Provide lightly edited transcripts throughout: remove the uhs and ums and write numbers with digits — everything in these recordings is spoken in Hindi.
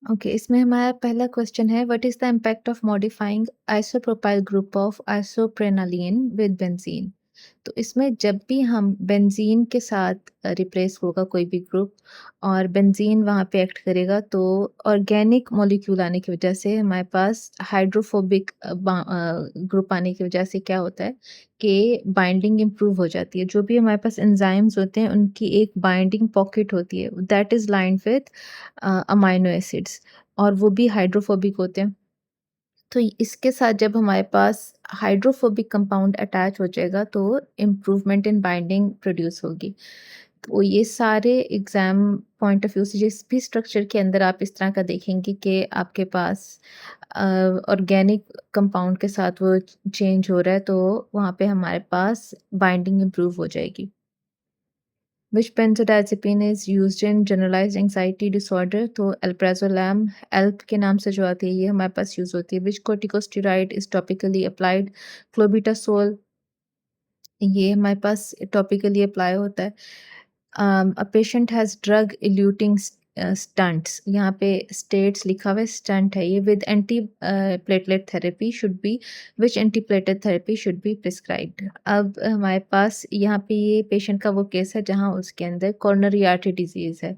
ओके, इसमें हमारा पहला क्वेश्चन है, what is the impact of modifying isopropyl group of isoprenaline with benzene? तो इसमें जब भी हम बेंजीन के साथ रिप्लेस होगा कोई भी ग्रुप और बेंजीन वहाँ पे एक्ट करेगा, तो ऑर्गेनिक मॉलिक्यूल आने की वजह से हमारे पास हाइड्रोफोबिक ग्रुप आने की वजह से क्या होता है कि बाइंडिंग इम्प्रूव हो जाती है। जो भी हमारे पास एंजाइम्स होते हैं उनकी एक बाइंडिंग पॉकेट होती है, that is lined with amino acids, और वो भी हाइड्रोफोबिक होते हैं। तो इसके साथ जब हमारे पास हाइड्रोफोबिक कंपाउंड अटैच हो जाएगा तो इम्प्रूवमेंट इन बाइंडिंग प्रोड्यूस होगी। तो ये सारे एग्ज़ाम पॉइंट ऑफ व्यू से जिस भी स्ट्रक्चर के अंदर आप इस तरह का देखेंगे कि आपके पास ऑर्गेनिक कंपाउंड के साथ वो चेंज हो रहा है, तो वहाँ पे हमारे पास बाइंडिंग इम्प्रूव हो जाएगी। Which benzodiazepine is used in generalized anxiety disorder? तो alprazolam एल्प के नाम से जो आती है ये हमारे पास यूज़ होती है। Which corticosteroid is topically applied? Clobetasol, ये हमारे पास टॉपिकली अप्लाई होता है। A patient has drug eluting stunts, यहाँ पे स्टेट्स लिखा हुआ है, स्टंट है ये, with anti platelet therapy should be, which anti platelet therapy should be prescribed? अब हमारे पास यहाँ पे ये पेशेंट का वो केस है जहाँ उसके अंदर कोरोनरी आर्टरी डिजीज़ है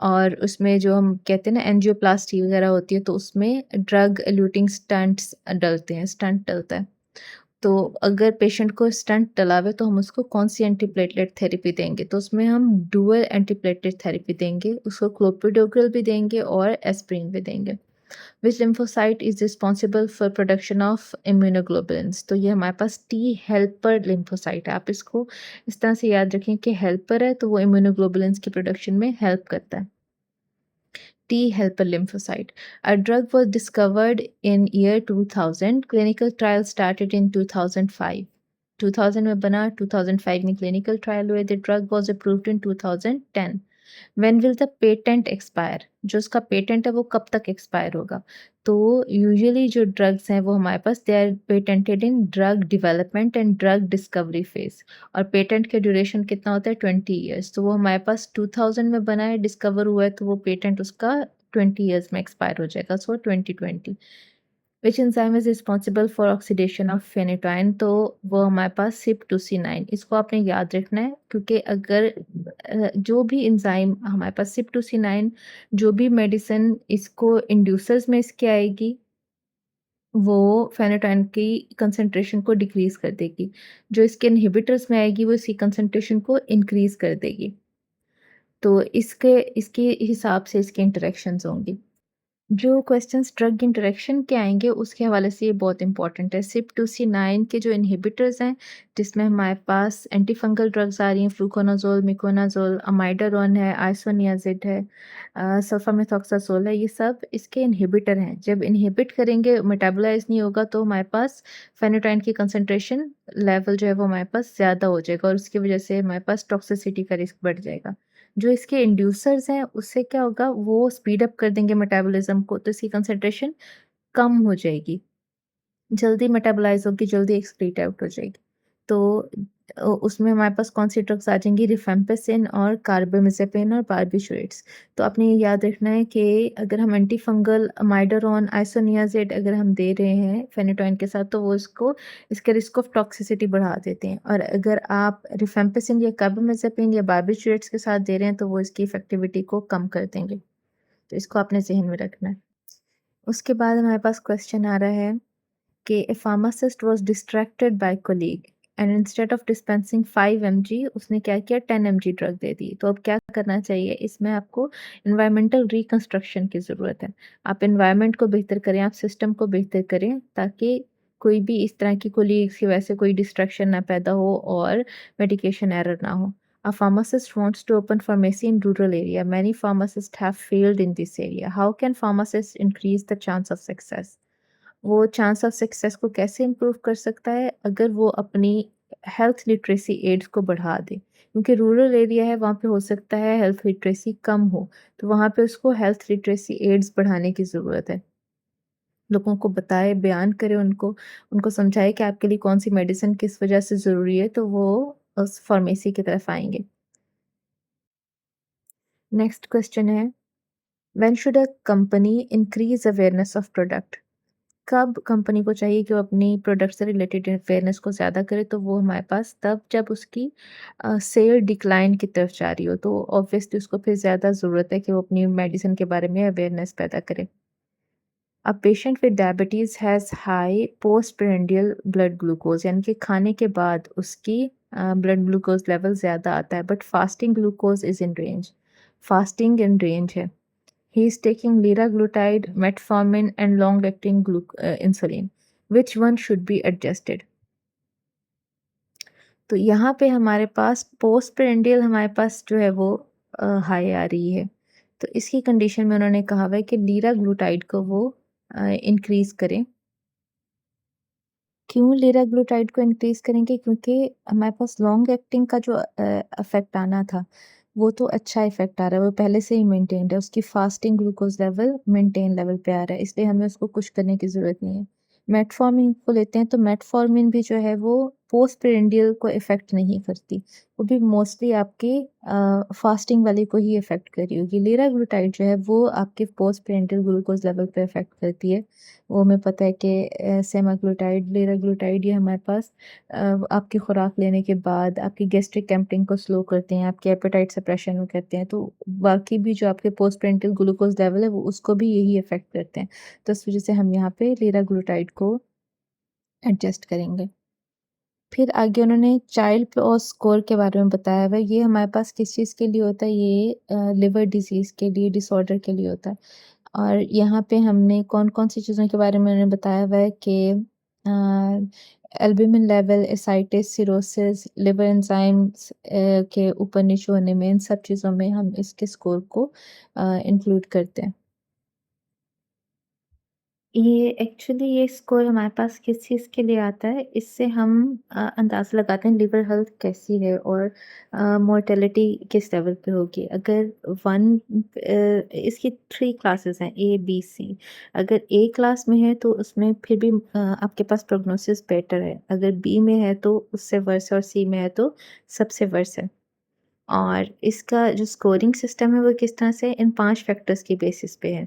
और उसमें जो हम कहते हैं ना एंजियोप्लास्टी वगैरह होती है, तो उसमें ड्रग इल्यूटिंग स्टंट्स डलते हैं, स्टंट डलता है। तो अगर पेशेंट को स्टंट डलावे तो हम उसको कौन-सी एंटीप्लेटलेट थेरेपी देंगे? तो उसमें हम डुअल एंटीप्लेटलेट थेरेपी देंगे, उसको क्लोपिडोग्रिल भी देंगे और एस्पिरिन भी देंगे। Which lymphocyte is responsible for production of immunoglobulins? तो ये हमारे पास टी हेल्पर लिम्फोसाइट है। आप इसको इस तरह से याद रखें कि हेल्पर है तो वो इम्यूनोग्लोबुलिन्स की प्रोडक्शन में हेल्प करता है। T helper lymphocyte. A drug was discovered in year 2000. Clinical trial started in 2005. 2000 में बना, 2005 में clinical trial हुए. The drug was approved in 2010. When will the patent expire? जो उसका पेटेंट है वो कब तक एक्सपायर होगा? तो यूजुअली जो ड्रग्स हैं वो हमारे पास they are patented in drug development and drug discovery phase, और पेटेंट का ड्यूरेशन कितना होता है 20 ईयर्स। तो वो हमारे पास 2000 में बना है, डिस्कवर हुआ है, तो वो पेटेंट उसका 20 ईयर्स में एक्सपायर हो जाएगा, सो 2020। Which enzyme is responsible for oxidation of phenytoin? तो वो हमारे पास CYP2C9, इसको आपने याद रखना है क्योंकि अगर जो भी एंजाइम हमारे पास CYP2C9, जो भी मेडिसिन इसको इंड्यूसर्स में इसके आएगी वो फेनेटोइन की कंसंट्रेशन को डिक्रीज कर देगी, जो इसके इनहिबिटर्स में आएगी वो इसकी कंसंट्रेशन को इंक्रीज कर देगी। तो इसके इसके हिसाब से इसके इंटरेक्शंस होंगी। जो क्वेश्चंस ड्रग इंटरेक्शन के आएँगे उसके हवाले से ये बहुत इंपॉर्टेंट है। CYP2C9 के जो इन्हिबिटर्स हैं, जिसमें हमारे पास एंटी फंगल ड्रग्स आ रही हैं, फ्लूकोनाज़ोल, मिकोनाज़ोल, अमाइडारोन है, आइसोनियाज़िड है, सल्फ़ामेथॉक्साज़ोल है, ये सब इसके इन्हिबिटर हैं। जब इन्हिबिट करेंगे, मेटाबोलाइज़ नहीं होगा, तो हमारे पास फेनोटाइन की कंसंट्रेशन लेवल जो है वो हमारे पास ज़्यादा हो जाएगा और उसकी वजह से हमारे पास टॉक्सिसिटी का रिस्क बढ़ जाएगा। जो इसके इंड्यूसर्स हैं उससे क्या होगा, वो स्पीड अप कर देंगे मेटाबॉलिज्म को, तो इसकी कंसंट्रेशन कम हो जाएगी, जल्दी मेटाबोलाइज़ होगी, जल्दी एक्सक्रीट आउट हो जाएगी। तो उसमें हमारे पास कौन-सी ड्रग्स आ जाएँगी, रिफेम्पिसिन और कार्बामेज़ेपिन और बारबिटूरेट्स। तो आपने ये याद रखना है कि अगर हम एंटी फंगल अमाइडारोन, आइसोनियाज़िड अगर हम दे रहे हैं फेनेटोइन के साथ, तो वो इसको इसके रिस्क ऑफ टॉक्सिसिटी बढ़ा देते हैं, और अगर आप रिफेम्पिसिन या कार्बामेज़ेपिन या बारबिटूरेट्स के साथ दे रहे हैं, तो वो इसकी इफ़ेक्टिविटी को कम कर देंगे। तो इसको आपने ज़हन में रखना है। उसके बाद हमारे पास क्वेश्चन आ रहा है कि a pharmacist was distracted by colleague and instead of dispensing 5 mg उसने क्या किया, 10 mg ड्रग दे दी। तो अब क्या करना चाहिए, इसमें आपको एनवायरमेंटल रिकंस्ट्रक्शन की ज़रूरत है। आप एनवायरनमेंट को बेहतर करें, आप सिस्टम को बेहतर करें, ताकि कोई भी इस तरह की कोलीग्स की वजह से कोई डिस्ट्रैक्शन ना पैदा हो और मेडिकेशन एरर ना हो। A pharmacist wants to open pharmacy in rural area. Many pharmacists have failed in this area. How can pharmacists increase the chance of success? वो चांस ऑफ सक्सेस को कैसे इम्प्रूव कर सकता है, अगर वो अपनी हेल्थ लिटरेसी एड्स को बढ़ा दे, क्योंकि रूरल एरिया है, वहाँ पे हो सकता है हेल्थ लिटरेसी कम हो, तो वहाँ पे उसको हेल्थ लिटरेसी एड्स बढ़ाने की ज़रूरत है। लोगों को बताए, बयान करे, उनको उनको समझाए कि आपके लिए कौन सी मेडिसिन किस वजह से ज़रूरी है, तो वो उस फार्मेसी की तरफ आएंगे। नेक्स्ट क्वेश्चन है, when should a company increase awareness of product? कब कंपनी को चाहिए कि वो अपनी प्रोडक्ट से रिलेटेड अवेयरनेस को ज़्यादा करे, तो वो हमारे पास तब जब उसकी सेल डिक्लाइन की तरफ जा रही हो, तो ऑब्वियसली उसको फिर ज़्यादा ज़रूरत है कि वो अपनी मेडिसिन के बारे में अवेयरनेस पैदा करे। A patient with diabetes has high postprandial blood glucose, यानी कि खाने के बाद उसकी ब्लड ग्लूकोज लेवल ज़्यादा आता है, but fasting glucose is in range. Fasting in range है। He is taking liraglutide, metformin, and long-acting insulin. Which one should be adjusted? तो यहाँ पे हमारे पास पोस्टप्रेंडियल हमारे पास जो है वो हाई आ रही है। तो इसकी कंडीशन में उन्होंने कहा हुआ है कि लीराग्लूटाइड को वो इंक्रीज करें। क्यों लिराग्लूटाइड को इंक्रीज़ करेंगे? क्योंकि हमारे पास लॉन्ग एक्टिंग का जो इफ़ेक्ट आना था, वो तो अच्छा इफ़ेक्ट आ रहा है, वो पहले से ही मेंटेन्ड है, उसकी fasting glucose level maintain level पे आ रहा है, इसलिए हमें उसको कुछ करने की ज़रूरत नहीं है। मेटफॉर्मिन को लेते हैं, तो मेटफॉर्मिन भी जो है वो पोस्टप्रेंडियल को इफ़ेक्ट नहीं करती, वो भी मोस्टली आपकी फास्टिंग वाले को ही इफ़ेक्ट कर रही होगी। लिराग्लूटाइड जो है वो आपके पोस्टप्रेंडियल ग्लूकोज़ लेवल पे इफ़ेक्ट करती है। वो हमें पता है कि सेमाग्लूटाइड, लिराग्लूटाइड ये हमारे पास आपकी खुराक लेने के बाद आपकी गैस्ट्रिक एम्पटिंग को स्लो करते हैं, आपके एपेटाइट सप्रेशन में करते हैं, तो बाकी भी जो आपके पोस्टप्रेंटियल ग्लूकोज लेवल है वो उसको भी यही इफ़ेक्ट करते हैं। तो इस वजह से हम यहाँ पे लिराग्लूटाइड को एडजस्ट करेंगे। फिर आगे उन्होंने चाइल्ड पॉज स्कोर के बारे में बताया हुआ है, ये हमारे पास किस चीज़ के लिए होता है, ये लिवर डिज़ीज़ के लिए, डिसऑर्डर के लिए होता है। और यहाँ पे हमने कौन-कौन सी चीज़ों के बारे में उन्होंने बताया हुआ है कि albumin level, ascites, cirrhosis, liver enzymes के ऊपर-नीचे होने में, इन सब चीज़ों में हम इसके स्कोर को इंक्लूड करते हैं। ये एक्चुअली ये स्कोर हमारे पास किस चीज़ के लिए आता है, इससे हम अंदाज़ा लगाते हैं लिवर हेल्थ कैसी है और मोर्टेलिटी किस लेवल पे होगी। अगर इसकी 3 क्लासेस हैं, ए, बी, सी। अगर ए क्लास में है तो उसमें फिर भी आपके पास प्रोग्नोसिस बेटर है। अगर बी में है तो उससे वर्स है और सी में है तो सबसे वर्स है। और इसका जो स्कोरिंग सिस्टम है वो किस तरह से इन 5 फैक्टर्स की बेसिस पे है।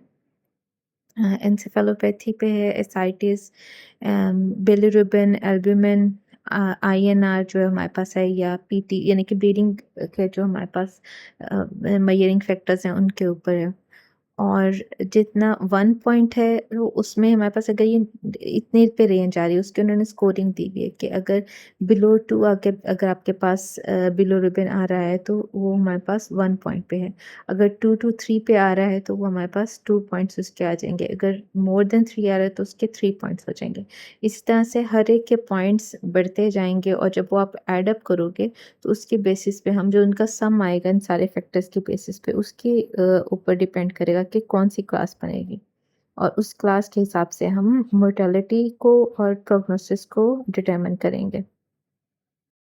एन्सेफेलोपैथी पे है, एसाइटिस, बिलिरुबिन, एल्ब्यूमिन, आईएनआर जो हमारे पास है, या पीटी यानी कि ब्लीडिंग के जो हमारे पास मेजरिंग फैक्टर्स हैं उनके ऊपर है। और जितना 1 पॉइंट है वो उसमें हमारे पास अगर ये इतने पे रेंज आ रही है, उसकी उन्होंने स्कोरिंग दी हुई है कि अगर बिलो 2 आके अगर आपके पास बिलिरुबिन आ रहा है तो वो हमारे पास 1 पॉइंट पे है। अगर 2 टू 3 पे आ रहा है तो वो हमारे पास 2 पॉइंट्स उसके आ जाएँगे। अगर मोर देन 3 आ रहा है तो उसके 3 पॉइंट्स हो जाएँगे। इस तरह से हर एक के पॉइंट्स बढ़ते जाएँगे और जब वो आप ऐड अप करोगे तो उसके बेसिस पे हम जो उनका सम आएगा इन सारे फैक्टर्स के बेसिस पे उसके ऊपर डिपेंड करेगा कि कौन-सी क्लास बनेगी। और उस क्लास के हिसाब से हम मोर्टेलिटी को और प्रोग्नोसिस को डिटरमाइन करेंगे।